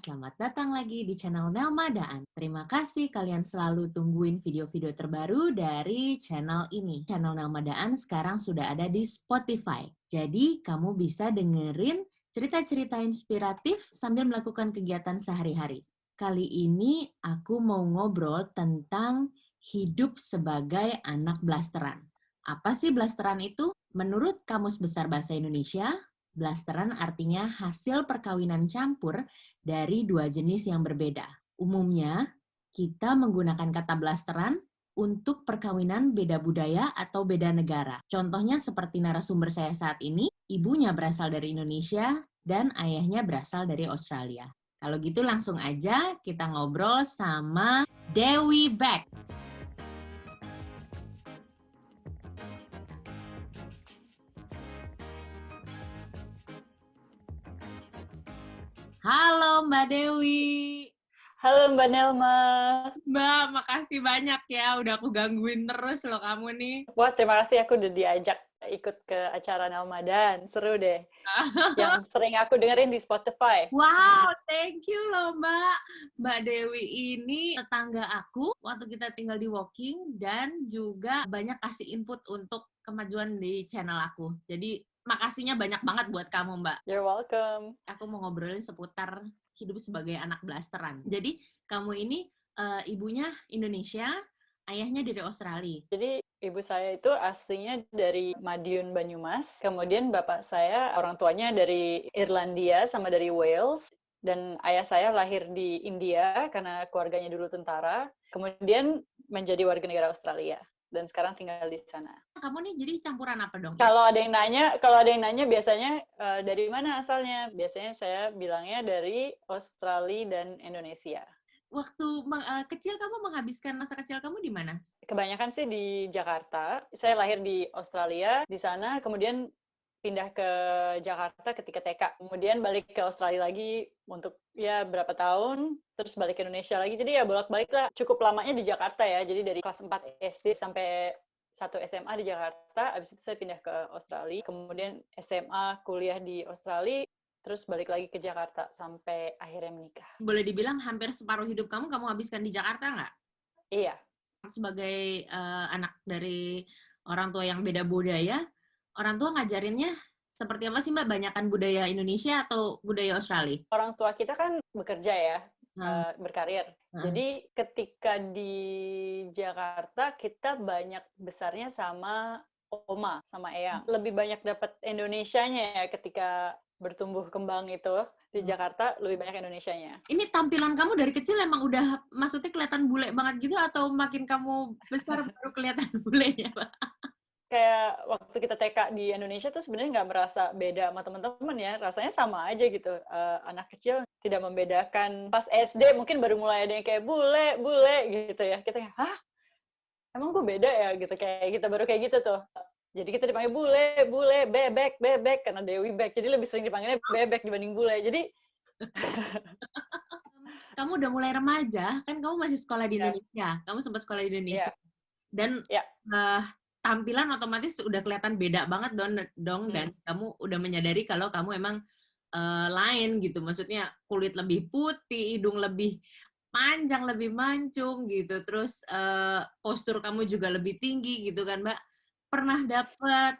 selamat datang lagi di channel Nelma Daan. Terima kasih kalian selalu tungguin video-video terbaru dari channel ini. Channel Nelma Daan sekarang sudah ada di Spotify. Jadi kamu bisa dengerin cerita-cerita inspiratif sambil melakukan kegiatan sehari-hari. Kali ini aku mau ngobrol tentang hidup sebagai anak blasteran. Apa sih blasteran itu? Menurut Kamus Besar Bahasa Indonesia, blasteran artinya hasil perkawinan campur dari dua jenis yang berbeda. Umumnya, kita menggunakan kata blasteran untuk perkawinan beda budaya atau beda negara. Contohnya seperti narasumber saya saat ini, ibunya berasal dari Indonesia dan ayahnya berasal dari Australia. Kalau gitu langsung aja kita ngobrol sama Dewi Beck. Halo Mbak Dewi. Halo Mbak Nelma. Mbak, makasih banyak ya udah aku gangguin terus loh kamu nih. Wah, terima kasih aku udah diajak ikut ke acara Nelma Dan. Seru deh. Yang sering aku dengerin di Spotify. Wow, thank you loh Mbak. Mbak Dewi ini tetangga aku waktu kita tinggal di Woking dan juga banyak kasih input untuk kemajuan di channel aku. Jadi makasihnya banyak banget buat kamu Mbak. You're welcome. Aku mau ngobrolin seputar hidup sebagai anak blasteran. Jadi kamu ini ibunya Indonesia, ayahnya dari Australia. Jadi ibu saya itu aslinya dari Madiun, Banyumas. Kemudian bapak saya orang tuanya dari Irlandia sama dari Wales. Dan ayah saya lahir di India karena keluarganya dulu tentara. Kemudian menjadi warga negara Australia. Dan sekarang tinggal di sana. Kamu nih jadi campuran apa dong? Kalau ada yang nanya biasanya dari mana asalnya? Biasanya saya bilangnya dari Australia dan Indonesia. Waktu kecil kamu menghabiskan masa kecil kamu di mana? Kebanyakan sih di Jakarta. Saya lahir di Australia, di sana kemudian pindah ke Jakarta ketika TK. Kemudian balik ke Australia lagi untuk ya berapa tahun, terus balik ke Indonesia lagi. Jadi ya bolak-balik lah. Cukup lamanya di Jakarta ya. Jadi dari kelas 4 SD sampai 1 SMA di Jakarta, habis itu saya pindah ke Australia, kemudian SMA kuliah di Australia, terus balik lagi ke Jakarta sampai akhirnya menikah. Boleh dibilang hampir separuh hidup kamu habiskan di Jakarta nggak? Iya. Sebagai anak dari orang tua yang beda budaya, orang tua ngajarinnya seperti apa sih Mbak? Banyakan budaya Indonesia atau budaya Australia? Orang tua kita kan bekerja ya, berkarir. Jadi ketika di Jakarta kita banyak besarnya sama oma, sama eyang. Lebih banyak dapat Indonesianya ya ketika bertumbuh kembang itu di Jakarta, lebih banyak Indonesianya. Ini tampilan kamu dari kecil emang udah maksudnya kelihatan bule banget gitu atau makin kamu besar baru kelihatan bulenya, Pak? Kayak waktu kita TK di Indonesia tuh sebenarnya nggak merasa beda sama teman-teman ya, rasanya sama aja gitu. Anak kecil tidak membedakan. Pas SD mungkin baru mulai ada yang kayak bule gitu ya. Kita kayak, hah? Emang gue beda ya gitu, kayak kita baru kayak gitu tuh. Jadi kita dipanggil bule, bebek, karena Dewi Beck. Jadi lebih sering dipanggilnya bebek dibanding bule. Jadi kamu udah mulai remaja, kan kamu masih sekolah di Indonesia. Kamu sempat sekolah di Indonesia. Dan tampilan otomatis udah kelihatan beda banget dong dan kamu udah menyadari kalau kamu emang lain gitu. Maksudnya kulit lebih putih, hidung lebih panjang, lebih mancung gitu. Terus postur kamu juga lebih tinggi gitu kan, Mbak. Pernah dapet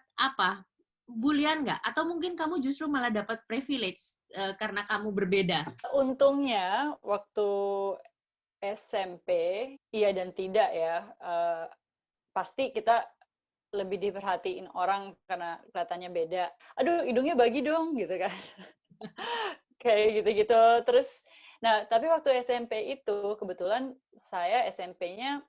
bulian nggak? Atau mungkin kamu justru malah dapat privilege karena kamu berbeda? Untungnya waktu SMP, iya dan tidak ya. Pasti kita lebih diperhatiin orang karena kelihatannya beda. Aduh, hidungnya bagi dong, gitu kan. Kayak gitu-gitu. Terus, nah, tapi waktu SMP itu, kebetulan saya SMP-nya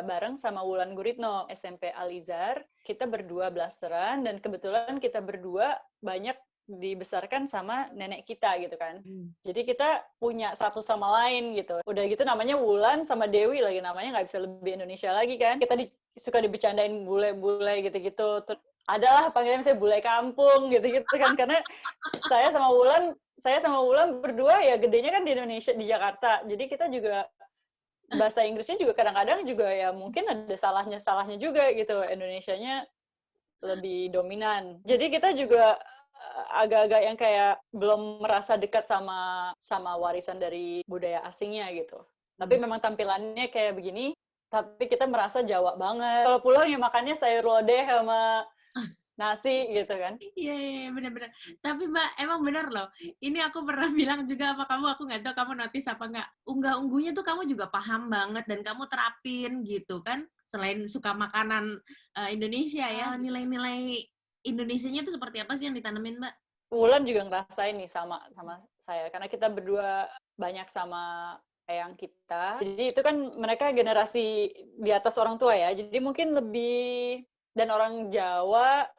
bareng sama Wulan Guritno, SMP Alizar. Kita berdua blasteran, dan kebetulan kita berdua banyak dibesarkan sama nenek kita gitu kan. Jadi kita punya satu sama lain gitu. Udah gitu namanya Wulan sama Dewi lagi, namanya nggak bisa lebih Indonesia lagi kan. Kita suka dibecandain bule-bule gitu-gitu. Adalah panggilan misalnya bule kampung gitu-gitu kan. Karena saya sama Wulan berdua ya gedenya kan di Indonesia, di Jakarta. Jadi kita juga bahasa Inggrisnya juga kadang-kadang juga ya mungkin ada salahnya juga gitu. Indonesianya lebih dominan. Jadi kita juga agak-agak yang kayak belum merasa dekat sama warisan dari budaya asingnya gitu. Tapi memang tampilannya kayak begini, tapi kita merasa Jawa banget. Kalau pulang ya makannya sayur lodeh sama nasi gitu kan. Iya, iya, iya, bener-bener. Tapi Mbak, emang bener loh. Ini aku pernah bilang juga sama kamu, aku nggak tahu kamu notice apa nggak. Unggah-ungguhnya tuh kamu juga paham banget dan kamu terapin gitu kan. Selain suka makanan Indonesia ya, nilai-nilai Indonesianya tuh seperti apa sih yang ditanemin Mbak? Wulan juga ngerasain nih sama saya karena kita berdua banyak sama eyang kita. Jadi itu kan mereka generasi di atas orang tua ya. Jadi mungkin lebih dan orang Jawa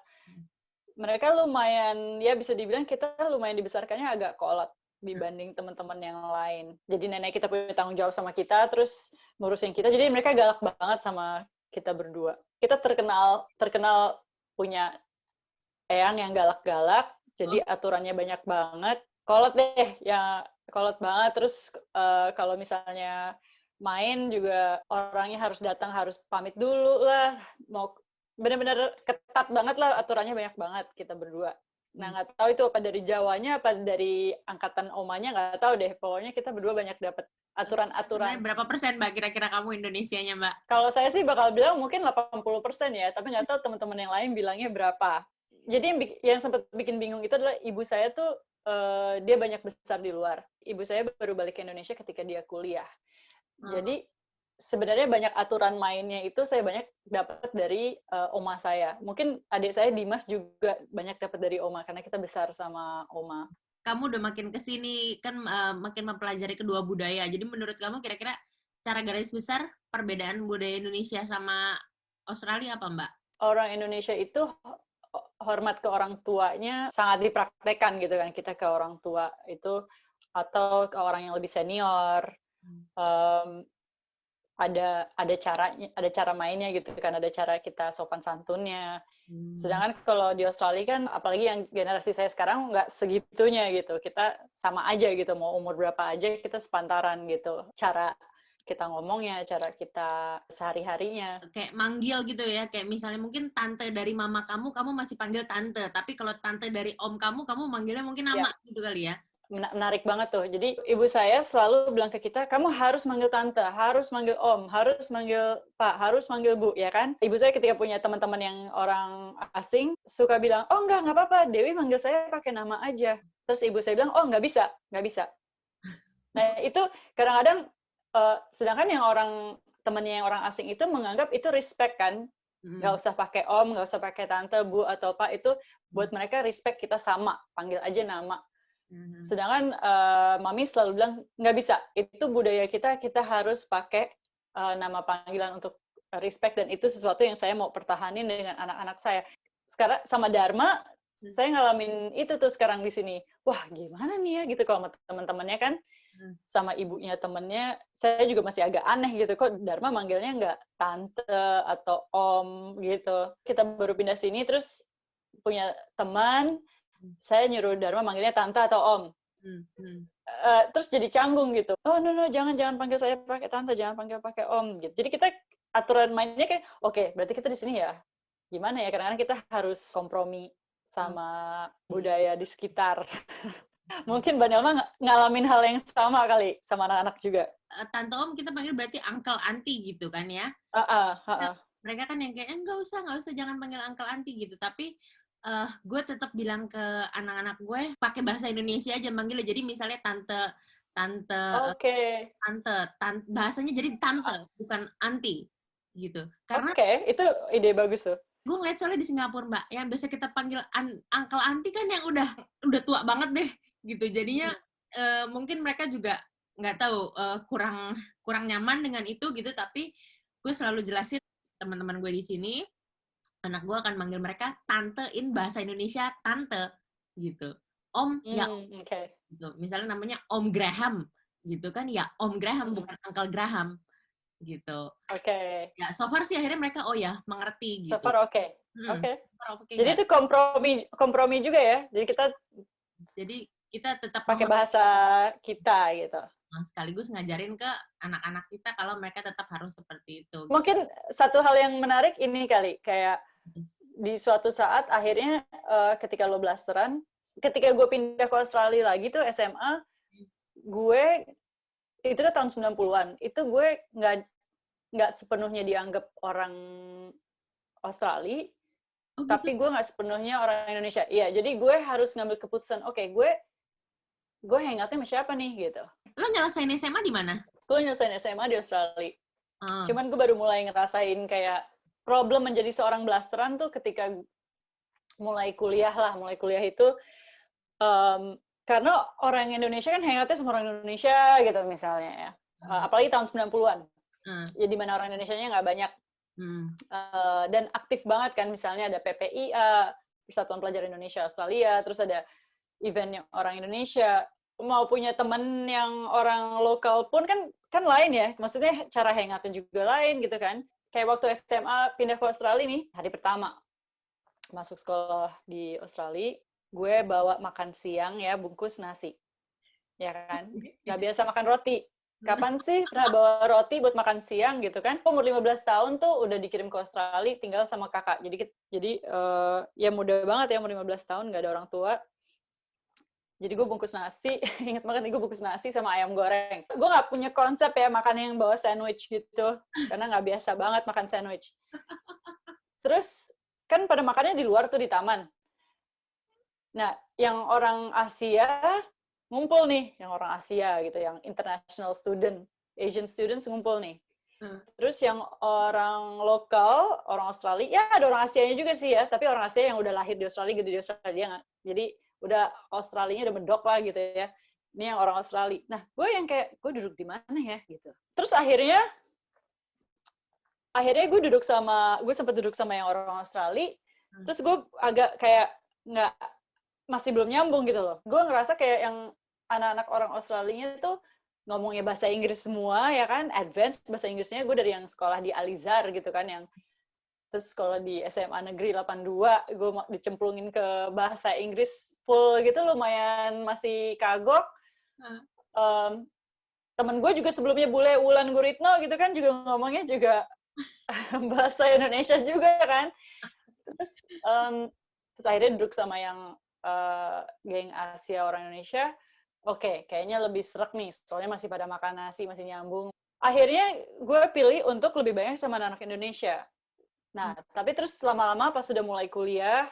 mereka lumayan ya bisa dibilang kita lumayan dibesarkannya agak kolot dibanding teman-teman yang lain. Jadi nenek kita punya tanggung jawab sama kita terus ngurusin kita. Jadi mereka galak banget sama kita berdua. Kita terkenal punya eyang yang galak-galak, jadi aturannya banyak banget. Kolot deh, ya kolot banget. Terus kalau misalnya main juga orangnya harus datang, harus pamit dulu lah. Mau benar-benar ketat banget lah, aturannya banyak banget kita berdua. Nah, nggak tahu itu apa dari Jawanya, apa dari angkatan omanya, nggak tahu deh. Pokoknya kita berdua banyak dapat aturan-aturan. Berapa persen Mbak kira-kira kamu Indonesianya Mbak? Kalau saya sih bakal bilang mungkin 80% ya, tapi nggak tahu teman-teman yang lain bilangnya berapa. Jadi yang sempat bikin bingung itu adalah ibu saya tuh dia banyak besar di luar. Ibu saya baru balik ke Indonesia ketika dia kuliah. Jadi sebenarnya banyak aturan mainnya itu saya banyak dapat dari oma saya. Mungkin adik saya Dimas juga banyak dapat dari oma karena kita besar sama oma. Kamu udah makin kesini kan makin mempelajari kedua budaya. Jadi menurut kamu kira-kira cara garis besar perbedaan budaya Indonesia sama Australia apa Mbak? Orang Indonesia itu hormat ke orang tuanya sangat dipraktekkan gitu kan, kita ke orang tua itu atau ke orang yang lebih senior. Ada cara mainnya gitu kan, ada cara kita sopan santunnya. Sedangkan kalau di Australia kan apalagi yang generasi saya sekarang nggak segitunya gitu, kita sama aja gitu, mau umur berapa aja kita sepantaran gitu, cara kita ngomongnya, cara kita sehari-harinya. Kayak manggil gitu ya, kayak misalnya mungkin tante dari mama kamu masih panggil tante, tapi kalau tante dari om kamu manggilnya mungkin nama gitu kali ya? Menarik banget tuh. Jadi ibu saya selalu bilang ke kita, kamu harus manggil tante, harus manggil om, harus manggil pak, harus manggil bu, ya kan? Ibu saya ketika punya teman-teman yang orang asing, suka bilang, oh nggak apa-apa, Dewi manggil saya pakai nama aja. Terus ibu saya bilang, oh nggak bisa. Nah itu kadang-kadang, sedangkan yang temannya yang orang asing itu menganggap itu respect kan, nggak usah pakai om, nggak usah pakai tante, bu, atau pak, itu buat mereka respect kita sama, panggil aja nama. Sedangkan mami selalu bilang, nggak bisa, itu budaya kita harus pakai nama panggilan untuk respect, dan itu sesuatu yang saya mau pertahanin dengan anak-anak saya. Sekarang sama Dharma, saya ngalamin itu tuh sekarang di sini. Wah, gimana nih ya gitu kalau sama teman-temannya kan, sama ibunya temennya, saya juga masih agak aneh gitu, kok Dharma manggilnya nggak tante atau om gitu. Kita baru pindah sini, terus punya teman, saya nyuruh Dharma manggilnya tante atau om. Terus jadi canggung gitu. Oh, no, jangan panggil saya pakai tante, jangan panggil pakai om gitu. Jadi kita aturan mainnya kayak, oke, berarti kita di sini ya. Gimana ya? Kadang-kadang kita harus kompromi sama budaya di sekitar. Mungkin Mbak Nelma ngalamin hal yang sama kali sama anak-anak juga. Tante om kita panggil berarti uncle auntie gitu kan ya? Mereka kan yang kayak nggak usah jangan panggil uncle auntie gitu. Tapi gue tetap bilang ke anak-anak gue pakai bahasa Indonesia aja manggilnya. Jadi misalnya tante, bahasanya jadi tante bukan auntie gitu. Karena itu ide bagus tuh. Gue ngeliat soalnya di Singapura Mbak, yang biasa kita panggil uncle auntie kan yang udah tua banget deh gitu. Jadinya mungkin mereka juga nggak tahu kurang nyaman dengan itu gitu. Tapi gue selalu jelasin teman-teman gue di sini, anak gue akan manggil mereka tante in bahasa Indonesia tante gitu. Om ya gitu. Misalnya namanya Om Graham gitu kan, ya Om Graham bukan Uncle Graham gitu. Ya so far sih akhirnya mereka oh ya mengerti gitu. So far oke. Jadi itu kompromi juga ya. Jadi kita tetap pakai bahasa kita gitu. Sekaligus ngajarin ke anak-anak kita kalau mereka tetap harus seperti itu. Mungkin satu hal yang menarik ini kali, kayak di suatu saat akhirnya ketika lo blasteran, ketika gue pindah ke Australia lagi tuh SMA, gue itu udah tahun 90-an. Itu gue nggak sepenuhnya dianggap orang Australia, Oh gitu. tapi gue nggak sepenuhnya orang Indonesia. Iya, jadi gue harus ngambil keputusan, oke, gue hangoutnya sama siapa nih, gitu. Lo nyelesain SMA di mana? Gue nyelesain SMA di Australia. Oh. Cuman gue baru mulai ngerasain kayak problem menjadi seorang blasteran tuh ketika mulai kuliah lah. Mulai kuliah itu, karena orang Indonesia kan hangoutnya sama orang Indonesia gitu misalnya ya. Apalagi tahun 90-an. Ya dimana orang Indonesianya nggak banyak. Dan aktif banget kan, misalnya ada PPIA, Persatuan Pelajar Indonesia Australia, terus ada event yang orang Indonesia. Mau punya temen yang orang lokal pun kan lain ya, maksudnya cara hangoutnya juga lain gitu kan. Kayak waktu SMA pindah ke Australia nih, hari pertama masuk sekolah di Australia, gue bawa makan siang ya, bungkus nasi, ya kan, nggak biasa makan roti. Kapan sih pernah bawa roti buat makan siang gitu kan? Umur 15 tahun tuh udah dikirim ke Australia, tinggal sama kakak. Jadi ya muda banget ya, umur 15 tahun, nggak ada orang tua. Jadi gue bungkus nasi, inget banget nih, gue bungkus nasi sama ayam goreng. Gue nggak punya konsep ya makan yang bawa sandwich gitu, karena nggak biasa banget makan sandwich. Terus kan pada makannya di luar tuh di taman. Nah, yang orang Asia ngumpul nih, yang orang Asia gitu, yang international student, Asian students ngumpul nih. Terus yang orang lokal, orang Australia, ya ada orang Asianya juga sih ya, tapi orang Asia yang udah lahir di Australia, gede di Australia, jadi udah Australianya udah medok lah gitu ya. Ini yang orang Australia. Nah, gue yang kayak, gue duduk di mana ya gitu. Terus akhirnya gue sempat duduk sama yang orang Australia, terus gue agak kayak masih belum nyambung gitu loh. Gue ngerasa kayak yang anak-anak orang Australia itu ngomongnya bahasa Inggris semua, ya kan, advance bahasa Inggrisnya. Gue dari yang sekolah di Alizar gitu kan, yang terus sekolah di SMA Negeri 82, gue dicemplungin ke bahasa Inggris full gitu, lumayan masih kagok. Temen gue juga sebelumnya bule Wulan Guritno gitu kan, juga ngomongnya juga bahasa Indonesia juga kan. Terus akhirnya duduk sama yang geng Asia orang Indonesia. Oke, kayaknya lebih serak nih, soalnya masih pada makan nasi, masih nyambung. Akhirnya gue pilih untuk lebih banyak sama anak Indonesia. Nah, tapi terus lama-lama pas sudah mulai kuliah,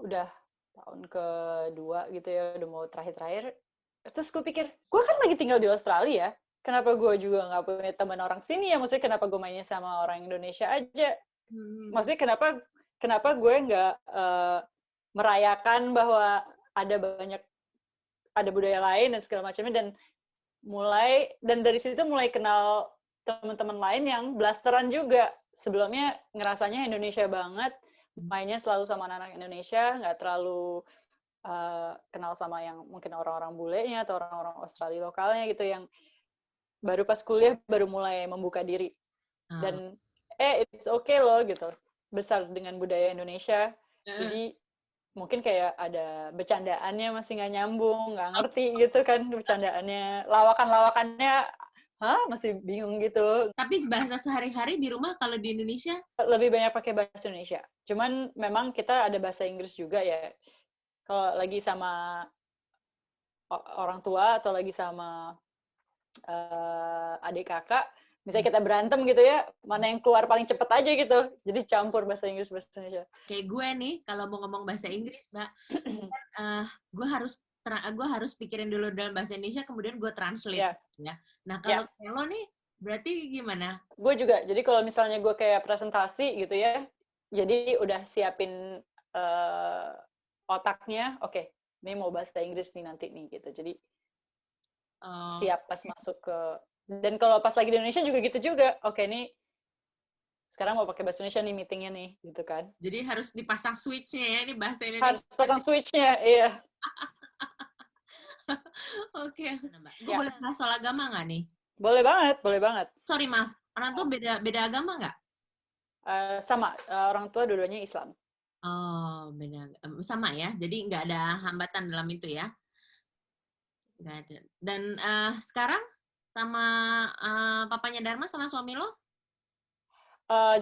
udah tahun kedua gitu ya, udah mau terakhir-terakhir, terus gue pikir, gue kan lagi tinggal di Australia, kenapa gue juga nggak punya teman orang sini ya? Maksudnya kenapa gue mainnya sama orang Indonesia aja? Maksudnya kenapa gue nggak merayakan bahwa ada budaya lain dan segala macamnya, dan dari situ mulai kenal teman-teman lain yang blasteran juga. Sebelumnya ngerasanya Indonesia banget, mainnya selalu sama anak-anak Indonesia, nggak terlalu kenal sama yang mungkin orang-orang bulenya atau orang-orang Australia lokalnya gitu, yang baru pas kuliah baru mulai membuka diri. Dan it's okay loh gitu, besar dengan budaya Indonesia. Jadi mungkin kayak ada bercandaannya masih nggak nyambung, nggak ngerti gitu kan bercandaannya, lawakannya masih bingung gitu. Tapi bahasa sehari-hari di rumah kalau di Indonesia? Lebih banyak pakai bahasa Indonesia. Cuman memang kita ada bahasa Inggris juga ya. Kalau lagi sama orang tua atau lagi sama adik kakak, misalnya kita berantem gitu ya, mana yang keluar paling cepet aja gitu. Jadi campur bahasa Inggris, bahasa Indonesia. Kayak gue nih, kalau mau ngomong bahasa Inggris, Mbak, gue harus pikirin dulu dalam bahasa Indonesia, kemudian gue translate. Ya. Nah, kalau lo nih, berarti gimana? Gue juga. Jadi kalau misalnya gue kayak presentasi gitu ya, jadi udah siapin otaknya, oke, ini mau bahasa Inggris nih nanti nih gitu. Jadi siap pas masuk ke, dan kalau pas lagi di Indonesia juga gitu juga. Oke, nih sekarang mau pakai bahasa Indonesia nih meetingnya nih, gitu kan. Jadi harus dipasang switch-nya ya, ini bahasa Indonesia. Harus pasang switch-nya, iya. Oke. Gue boleh bahas soal agama nggak nih? Boleh banget, boleh banget. Sorry, maaf. Orang tua beda agama nggak? Sama, orang tua dua-duanya Islam. Oh, beda. Sama ya, jadi nggak ada hambatan dalam itu ya? Nggak ada. Dan sekarang sama papanya Dharma sama suami lo?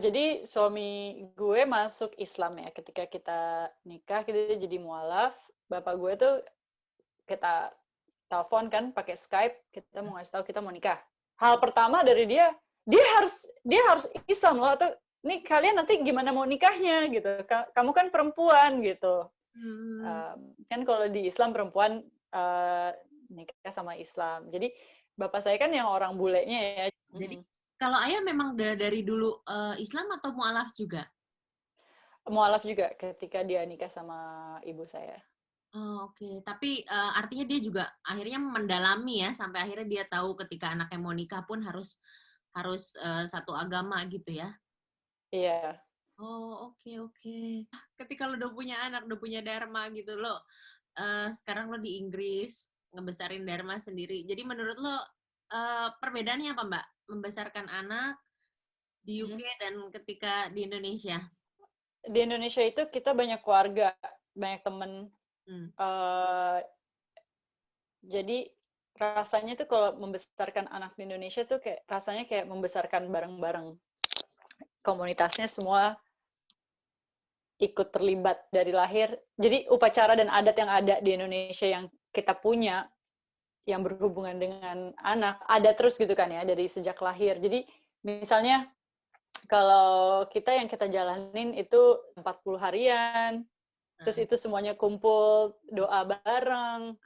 Jadi suami gue masuk Islam ya. Ketika kita nikah, kita jadi mualaf. Bapak gue tuh kita telepon kan pakai Skype, kita mau ngasih tahu kita mau nikah. Hal pertama dari dia harus Islam loh, atau nih kalian nanti gimana mau nikahnya gitu. Kamu kan perempuan gitu. Kan kalau di Islam perempuan nikah sama Islam. Jadi bapak saya kan yang orang bulenya ya. Jadi kalau ayah memang dari dulu Islam atau mualaf juga? Mualaf juga ketika dia nikah sama ibu saya. Oh, oke. Tapi artinya dia juga akhirnya mendalami ya, sampai akhirnya dia tahu ketika anaknya mau nikah pun harus satu agama gitu ya? Iya. Oh, oke. Ketika lo udah punya anak, udah punya Dharma gitu, sekarang lo di Inggris, ngebesarin Dharma sendiri. Jadi menurut lo perbedaannya apa, Mbak? Membesarkan anak di UK dan ketika di Indonesia? Di Indonesia itu kita banyak keluarga, banyak temen. Jadi rasanya tuh kalau membesarkan anak di Indonesia tuh kayak rasanya kayak membesarkan bareng-bareng. Komunitasnya semua ikut terlibat dari lahir. Jadi upacara dan adat yang ada di Indonesia yang kita punya, yang berhubungan dengan anak, ada terus gitu kan ya, dari sejak lahir. Jadi misalnya kalau kita yang kita jalanin itu 40 harian, terus itu semuanya kumpul, doa bareng,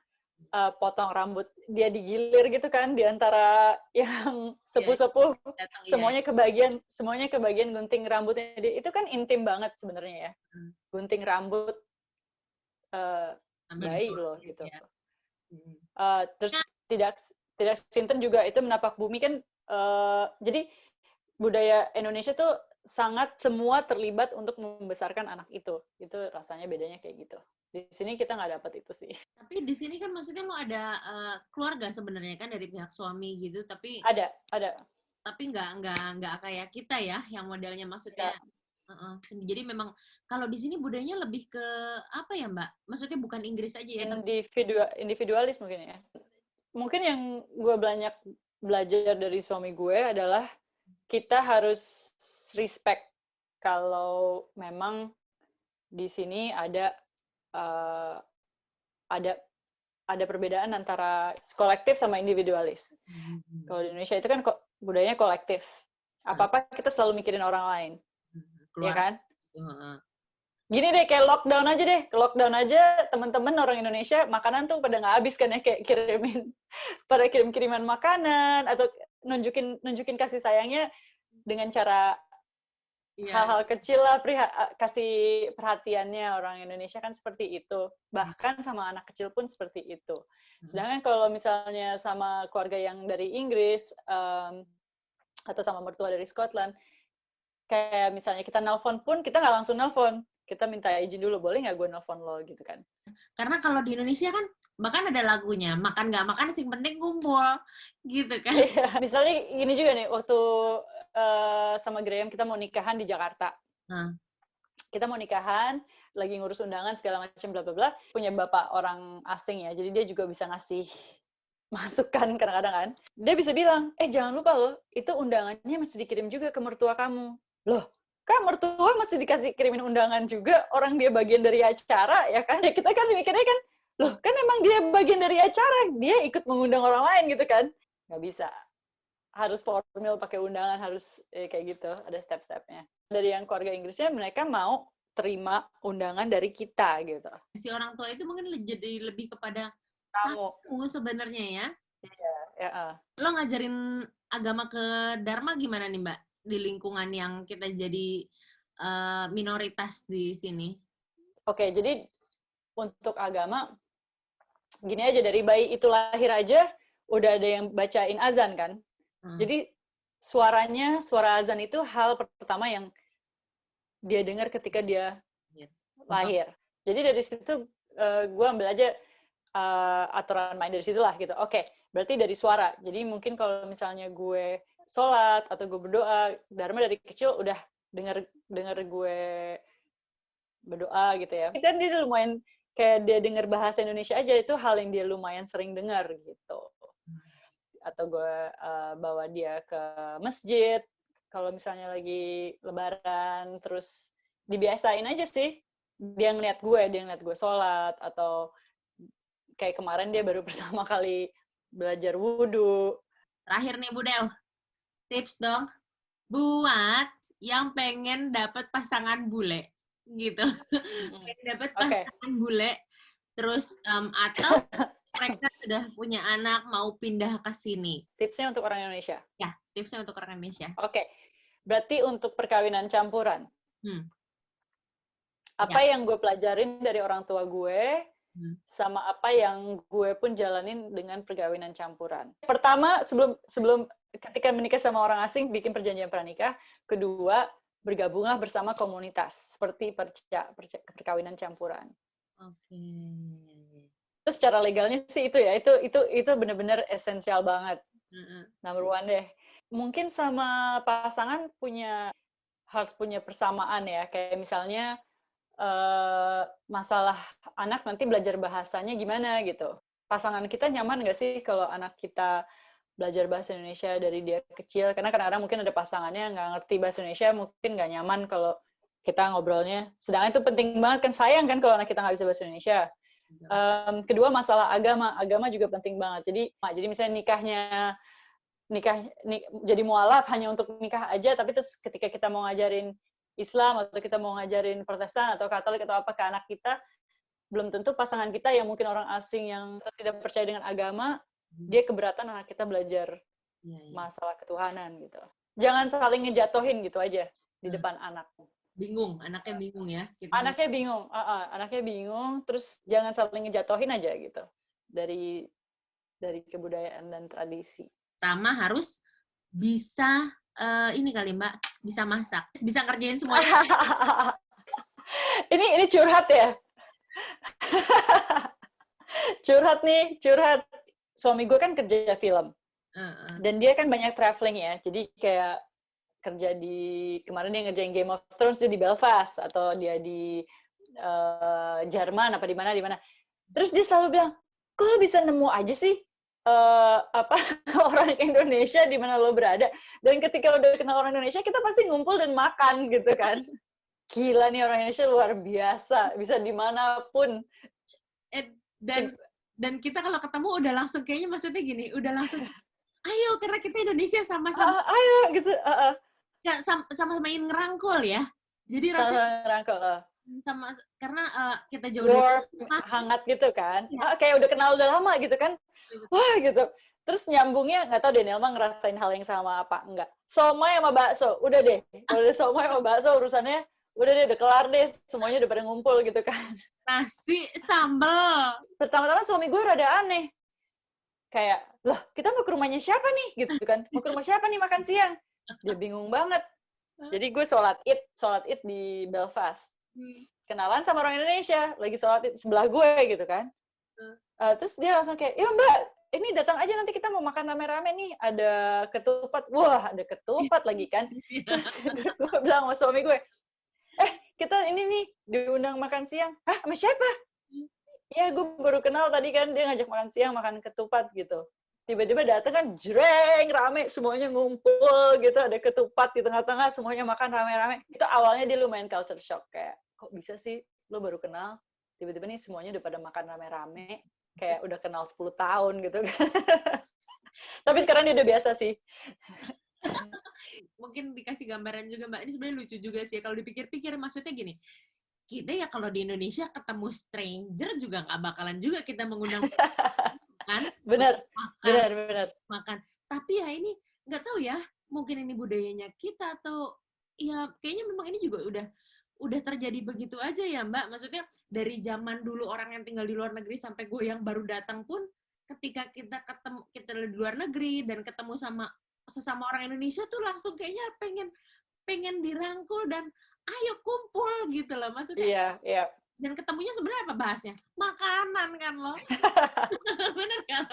potong rambut, dia digilir gitu kan, di antara yang sepuh-sepuh, semuanya kebagian gunting rambutnya. Itu kan intim banget sebenarnya ya. Gunting rambut bayi loh gitu. Terus tidak sinten juga itu menapak bumi kan. Jadi budaya Indonesia tuh sangat semua terlibat untuk membesarkan anak itu rasanya bedanya kayak gitu. Di sini kita nggak dapat itu sih. Tapi di sini kan maksudnya lo ada keluarga sebenarnya kan dari pihak suami gitu, tapi ada tapi nggak kayak kita ya yang modelnya maksudnya jadi memang kalau di sini budayanya lebih ke apa ya, Mbak? Maksudnya bukan Inggris aja ya? Individualis mungkin ya. Mungkin yang gue banyak belajar dari suami gue adalah kita harus respect kalau memang di sini ada perbedaan antara kolektif sama individualis. Kalau di Indonesia itu kan budayanya kolektif. Apa-apa kita selalu mikirin orang lain. Iya kan? Gini deh, kayak lockdown aja deh. Lockdown aja, teman-teman orang Indonesia makanan tuh pada nggak habis kan ya, kayak pada kirim-kiriman makanan atau nunjukin kasih sayangnya dengan cara hal-hal kecil lah, kasih perhatiannya. Orang Indonesia kan seperti itu. Bahkan sama anak kecil pun seperti itu. Sedangkan kalau misalnya sama keluarga yang dari Inggris atau sama mertua dari Scotland, kayak misalnya kita nelpon pun kita nggak langsung nelpon, kita minta izin dulu, boleh nggak gue nelpon lo gitu kan. Karena kalau di Indonesia kan bahkan ada lagunya, makan nggak makan sing penting kumpul gitu kan. Iya. Misalnya gini juga nih, waktu sama Graham kita mau nikahan di Jakarta. Kita mau nikahan, lagi ngurus undangan segala macam bla bla bla, punya bapak orang asing ya, jadi dia juga bisa ngasih masukan kadang-kadang kan. Dia bisa bilang, jangan lupa loh, itu undangannya mesti dikirim juga ke mertua kamu. Loh, kan mertua mesti dikasih kirimin undangan juga, orang dia bagian dari acara ya kan. Ya kita kan mikirnya kan, loh kan emang dia bagian dari acara, dia ikut mengundang orang lain gitu kan. Nggak bisa. Harus formal pakai undangan, harus kayak gitu, ada step-stepnya. Dari yang keluarga Inggrisnya, mereka mau terima undangan dari kita gitu. Si orang tua itu mungkin jadi lebih kepada tamu sebenarnya ya. Iya, ya. Lo ngajarin agama ke Dharma gimana nih, Mbak? Di lingkungan yang kita jadi minoritas di sini. Oke, jadi untuk agama, gini aja, dari bayi itu lahir aja, udah ada yang bacain azan kan. Jadi suara azan itu hal pertama yang dia dengar ketika dia lahir. Jadi dari situ gue ambil aja aturan main dari situlah gitu. Oke, berarti dari suara. Jadi mungkin kalau misalnya gue sholat atau gue berdoa, Dharma dari kecil udah denger gue berdoa gitu ya. Dan dia lumayan kayak dia denger bahasa Indonesia aja, itu hal yang dia lumayan sering dengar gitu. Atau gue bawa dia ke masjid, kalau misalnya lagi lebaran, terus dibiasain aja sih. Dia ngeliat gue sholat, atau kayak kemarin dia baru pertama kali belajar wudhu. Terakhir nih Bu Del, tips dong buat yang pengen dapet pasangan bule gitu. Pengen dapet Oke. pasangan bule, terus atau mereka sudah punya anak mau pindah ke sini. Tipsnya untuk orang Indonesia? Ya, tipsnya untuk orang Indonesia. Oke. Berarti untuk perkawinan campuran. Apa Ya. yang gue pelajarin dari orang tua gue, sama apa yang gue pun jalanin dengan perkawinan campuran. Pertama, sebelum ketika menikah sama orang asing, bikin perjanjian pranikah. Kedua, bergabunglah bersama komunitas seperti perkawinan campuran. Oke. Terus secara legalnya sih itu ya, itu benar-benar esensial banget. Number one deh. Mungkin sama pasangan harus punya persamaan ya, kayak misalnya masalah anak nanti belajar bahasanya gimana gitu. Pasangan kita nyaman nggak sih kalau anak kita belajar bahasa Indonesia dari dia kecil? Karena kadang-kadang mungkin ada pasangannya nggak ngerti bahasa Indonesia, mungkin nggak nyaman kalau kita ngobrolnya. Sedangkan itu penting banget kan, sayang kan kalau anak kita nggak bisa bahasa Indonesia. Kedua, masalah agama juga penting banget. Jadi misalnya nikah jadi mualaf hanya untuk nikah aja, tapi terus ketika kita mau ngajarin Islam atau kita mau ngajarin Protestan atau Katolik atau apa ke anak kita, belum tentu pasangan kita yang mungkin orang asing yang tidak percaya dengan agama, dia keberatan anak kita belajar masalah ketuhanan gitu. Jangan saling ngejatohin gitu aja di depan anak. Anaknya bingung ya. Anaknya bingung, terus jangan saling ngejatohin aja gitu dari kebudayaan dan tradisi. Sama harus bisa ini kali Mbak, bisa masak, bisa ngerjain semuanya. ini curhat ya. curhat. Suami gue kan kerja film. Dan dia kan banyak traveling ya. Jadi kayak kerja kemarin dia ngerjain Game of Thrones, dia di Belfast atau dia di Jerman apa di mana. Terus dia selalu bilang, "Kok lo bisa nemu aja sih orang Indonesia di mana lo berada?" Dan ketika udah kenal orang Indonesia, kita pasti ngumpul dan makan gitu kan. Gila nih, orang Indonesia luar biasa, bisa dimanapun. Dan kita kalau ketemu udah langsung, kayaknya maksudnya gini, udah langsung ayo karena kita Indonesia sama-sama ayo gitu. Sama-sama ingin ngerangkul ya. Jadi rasanya ngerangkul. Sama karena kita jauh dari hangat gitu kan. Kayak udah kenal udah lama gitu kan. Wah gitu. Terus nyambungnya, nggak tahu deh Nelma ngerasain hal yang sama apa enggak. Somai sama bakso, udah deh. Kalau udah somai sama bakso urusannya udah deh, udah kelar deh. Semuanya udah pada ngumpul gitu kan. Nasi, sambal. Pertama-tama suami gue rada aneh. Kayak, loh kita mau ke rumahnya siapa nih? Gitu kan. Mau ke rumah siapa nih makan siang? Dia bingung banget. Jadi gue sholat id di Belfast. Kenalan sama orang Indonesia, lagi sholat id sebelah gue gitu kan. Terus dia langsung kayak, "Ya Mbak, ini datang aja nanti kita mau makan rame-rame nih, ada ketupat." Wah, ada ketupat lagi kan. Terus gue bilang sama suami gue, kita ini nih diundang makan siang. Hah, sama siapa? Ya, gue baru kenal tadi kan, dia ngajak makan siang, makan ketupat gitu. Tiba-tiba datang kan, jreng, rame, semuanya ngumpul gitu, ada ketupat di tengah-tengah, semuanya makan rame-rame. Itu awalnya dia lumayan culture shock, kayak, kok bisa sih lo baru kenal, tiba-tiba nih semuanya udah pada makan rame-rame, kayak udah kenal 10 tahun gitu. Tapi sekarang dia udah biasa sih. Mungkin dikasih gambaran juga Mbak, ini sebenarnya lucu juga sih, kalau dipikir-pikir maksudnya gini, kita ya kalau di Indonesia ketemu stranger juga nggak bakalan juga kita mengundang kan? Benar. Makan. Tapi ya ini nggak tahu ya, mungkin ini budayanya kita atau ya kayaknya memang ini juga udah terjadi begitu aja ya Mbak. Maksudnya dari zaman dulu orang yang tinggal di luar negeri sampai gue yang baru datang pun, ketika kita di luar negeri dan ketemu sama sesama orang Indonesia tuh langsung kayaknya pengen dirangkul dan ayo kumpul gitu loh, maksudnya. Iya. Dan ketemunya sebenarnya apa bahasnya? Makanan kan loh. Bener kan?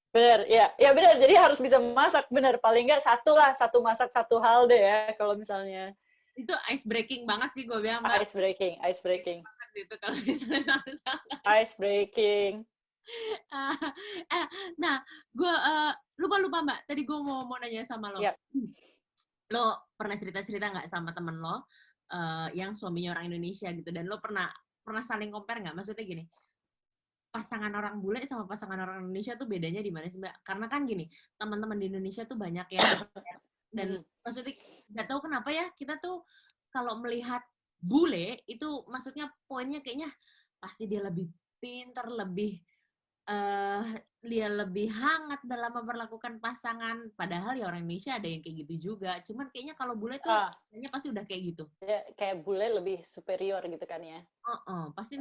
Bener, ya. Ya bener, jadi harus bisa masak, bener. Paling nggak satu masak satu hal deh ya, kalau misalnya. Itu ice breaking banget sih gue bilang, Mbak. Ice breaking. Itu kalau misalnya masak. Ice breaking. Nah, gue lupa Mbak. Tadi gue mau nanya sama lo. Yep. Lo pernah cerita-cerita nggak sama temen lo yang suaminya orang Indonesia gitu, dan lo pernah saling compare nggak? Maksudnya gini, pasangan orang bule sama pasangan orang Indonesia tuh bedanya di mana sih, Mbak? Karena kan gini, teman-teman di Indonesia tuh banyak yang dan maksudnya nggak tahu kenapa ya, kita tuh kalau melihat bule itu maksudnya poinnya kayaknya pasti dia lebih pintar, dia lebih hangat dalam memperlakukan pasangan. Padahal ya orang Indonesia ada yang kayak gitu juga. Cuman kayaknya kalau bule tuh kayaknya pasti udah kayak gitu. Ya, kayak bule lebih superior gitu kan ya. Pasti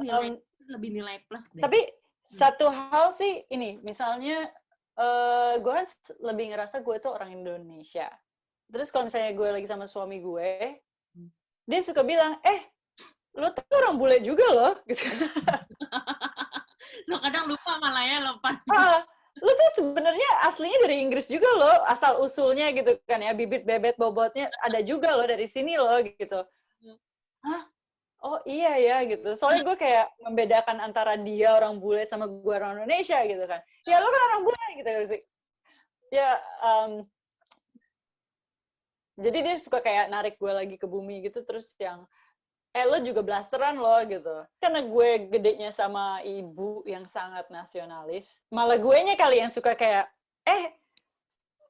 lebih nilai plus deh. Tapi satu hal sih ini, misalnya gue kan lebih ngerasa gue tuh orang Indonesia. Terus kalau misalnya gue lagi sama suami gue, dia suka bilang, lo tuh orang bule juga loh, gitu. Lo kadang lupa malah ya, lupa. Lo tuh sebenarnya aslinya dari Inggris juga loh, asal usulnya gitu kan ya, bibit bebet bobotnya ada juga loh dari sini loh, gitu. Hah? Oh iya ya, gitu. Soalnya gue kayak membedakan antara dia orang bule sama gue orang Indonesia gitu kan. Ya lo kan orang bule gitu sih. Ya, jadi dia suka kayak narik gue lagi ke bumi gitu, terus yang lo juga blasteran lo gitu. Karena gue gedenya sama ibu yang sangat nasionalis, malah guenya kali yang suka kayak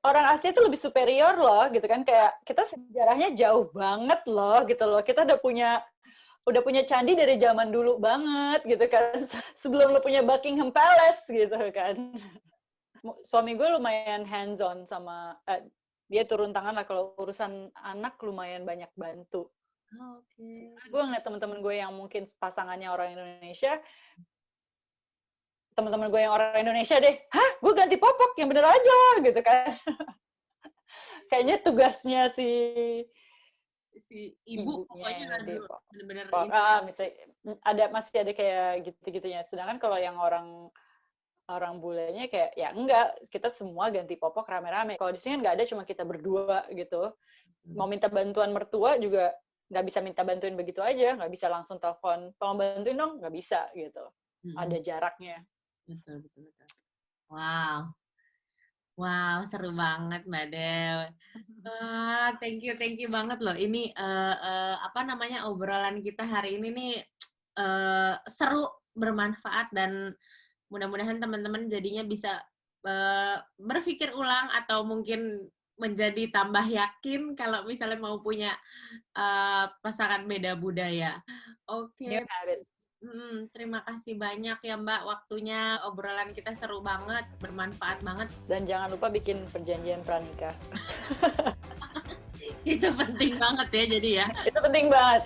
orang Asia itu lebih superior loh gitu kan, kayak kita sejarahnya jauh banget loh gitu loh. Kita udah punya candi dari zaman dulu banget gitu kan, sebelum lo punya Buckingham Palace gitu kan. Suami gue lumayan hands on sama dia turun tangan lah kalau urusan anak, lumayan banyak bantu. Okay. Gue ngeliat teman-teman gue yang mungkin pasangannya orang Indonesia, teman-teman gue yang orang Indonesia deh, gue ganti popok yang bener aja gitu kan. Kayaknya tugasnya si ibu pokoknya bener-bener masih ada kayak gitu-gitunya. Sedangkan kalau yang orang bulenya kayak ya enggak, kita semua ganti popok rame-rame. Kalau di sini kan nggak ada, cuma kita berdua gitu. Mau minta bantuan mertua juga nggak bisa minta bantuin begitu aja, nggak bisa langsung telepon, tolong bantuin dong, nggak bisa gitu. Ada jaraknya. Betul. Wow, seru banget Mbak Del. Thank you banget loh. Ini obrolan kita hari ini nih seru, bermanfaat, dan mudah-mudahan teman-teman jadinya bisa berpikir ulang atau mungkin menjadi tambah yakin kalau misalnya mau punya pasangan beda budaya. Oke. Terima kasih banyak ya Mbak, waktunya. Obrolan kita seru banget, bermanfaat banget. Dan jangan lupa bikin perjanjian pranikah. Itu penting banget ya, jadi ya. Itu penting banget.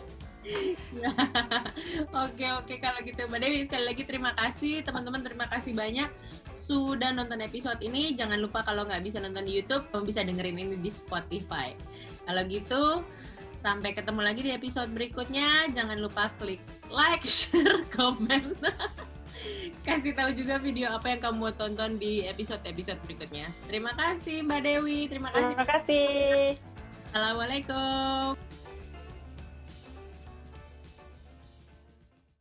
Oke, kalau gitu Mbak Dewi, sekali lagi terima kasih. Teman-teman, terima kasih banyak sudah nonton episode ini. Jangan lupa kalau nggak bisa nonton di YouTube, kamu bisa dengerin ini di Spotify. Kalau gitu, sampai ketemu lagi di episode berikutnya. Jangan lupa klik like, share, komen. Kasih tahu juga video apa yang kamu mau tonton di episode-episode berikutnya. Terima kasih Mbak Dewi. Terima kasih. Assalamualaikum.